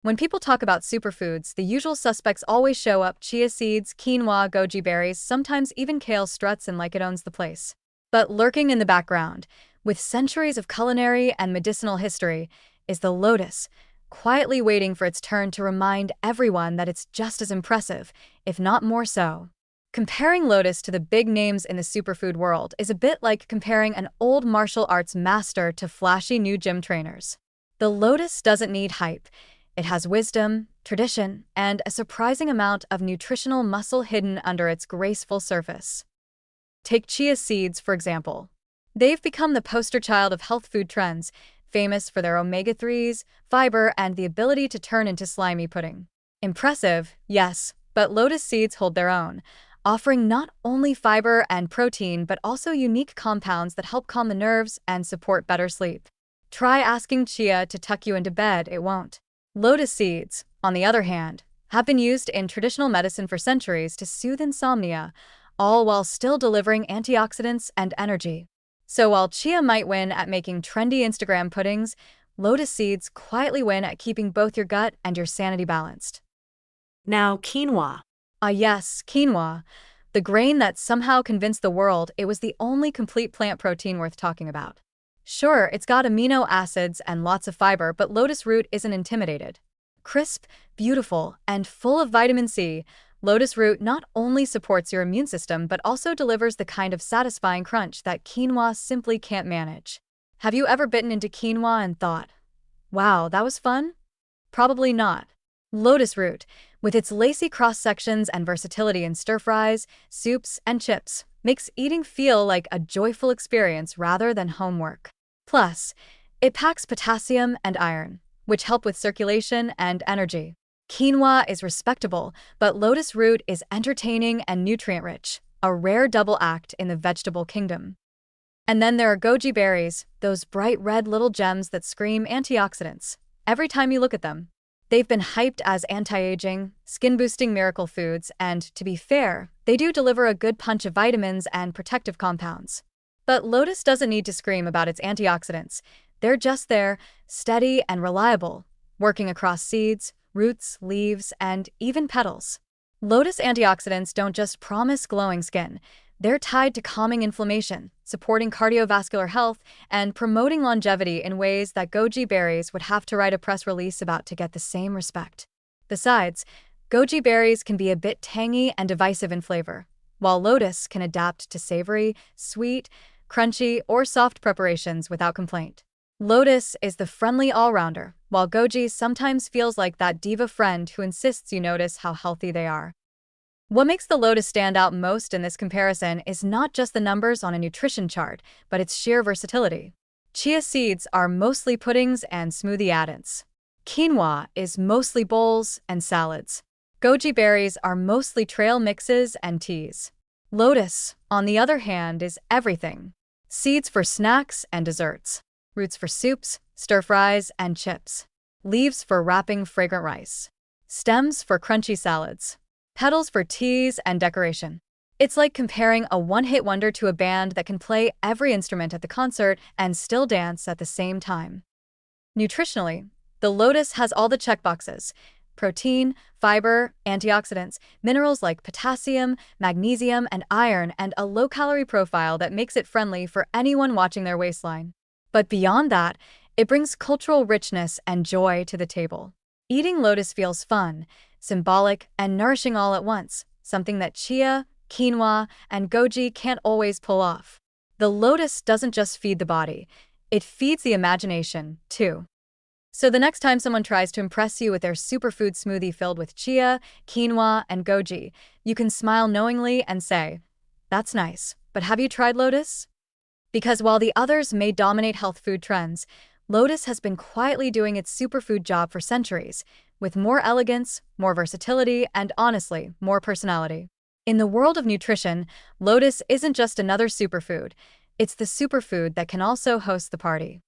When people talk about superfoods, the usual suspects always show up: chia seeds, quinoa, goji berries, sometimes even kale struts and like it owns the place. But lurking in the background, with centuries of culinary and medicinal history, is the lotus, quietly waiting for its turn to remind everyone that it's just as impressive, if not more so. Comparing lotus to the big names in the superfood world is a bit like comparing an old martial arts master to flashy new gym trainers. The lotus doesn't need hype. It has wisdom, tradition, and a surprising amount of nutritional muscle hidden under its graceful surface. Take chia seeds, for example. They've become the poster child of health food trends, famous for their omega-3s, fiber, and the ability to turn into slimy pudding. Impressive, yes, but lotus seeds hold their own, offering not only fiber and protein but also unique compounds that help calm the nerves and support better sleep. Try asking chia to tuck you into bed, it won't. Lotus seeds, on the other hand, have been used in traditional medicine for centuries to soothe insomnia, all while still delivering antioxidants and energy. So while chia might win at making trendy Instagram puddings, lotus seeds quietly win at keeping both your gut and your sanity balanced. Now, quinoa. Ah yes, quinoa, the grain that somehow convinced the world it was the only complete plant protein worth talking about. Sure, it's got amino acids and lots of fiber, but lotus root isn't intimidated. Crisp, beautiful, and full of vitamin C, lotus root not only supports your immune system but also delivers the kind of satisfying crunch that quinoa simply can't manage. Have you ever bitten into quinoa and thought, wow, that was fun? Probably not. Lotus root, with its lacy cross-sections and versatility in stir-fries, soups, and chips, makes eating feel like a joyful experience rather than homework. Plus, it packs potassium and iron, which help with circulation and energy. Quinoa is respectable, but lotus root is entertaining and nutrient-rich, a rare double act in the vegetable kingdom. And then there are goji berries, those bright red little gems that scream antioxidants every time you look at them. They've been hyped as anti-aging, skin-boosting miracle foods, and, to be fair, they do deliver a good punch of vitamins and protective compounds. But lotus doesn't need to scream about its antioxidants. They're just there, steady and reliable, working across seeds, roots, leaves, and even petals. Lotus antioxidants don't just promise glowing skin. They're tied to calming inflammation, supporting cardiovascular health, and promoting longevity in ways that goji berries would have to write a press release about to get the same respect. Besides, goji berries can be a bit tangy and divisive in flavor, while lotus can adapt to savory, sweet, crunchy, or soft preparations without complaint. Lotus is the friendly all-rounder, while goji sometimes feels like that diva friend who insists you notice how healthy they are. What makes the lotus stand out most in this comparison is not just the numbers on a nutrition chart, but its sheer versatility. Chia seeds are mostly puddings and smoothie add-ins. Quinoa is mostly bowls and salads. Goji berries are mostly trail mixes and teas. Lotus, on the other hand, is everything. Seeds for snacks and desserts. Roots for soups, stir-fries, and chips. Leaves for wrapping fragrant rice. Stems for crunchy salads. Petals for teas and decoration. It's like comparing a one-hit wonder to a band that can play every instrument at the concert and still dance at the same time. Nutritionally, the lotus has all the checkboxes: protein, fiber, antioxidants, minerals like potassium, magnesium, and iron, and a low-calorie profile that makes it friendly for anyone watching their waistline. But beyond that, it brings cultural richness and joy to the table. Eating lotus feels fun, symbolic, and nourishing all at once, something that chia, quinoa, and goji can't always pull off. The lotus doesn't just feed the body, it feeds the imagination, too. So the next time someone tries to impress you with their superfood smoothie filled with chia, quinoa, and goji, you can smile knowingly and say, "That's nice, but have you tried lotus?" Because while the others may dominate health food trends, lotus has been quietly doing its superfood job for centuries, with more elegance, more versatility, and honestly, more personality. In the world of nutrition, lotus isn't just another superfood, it's the superfood that can also host the party.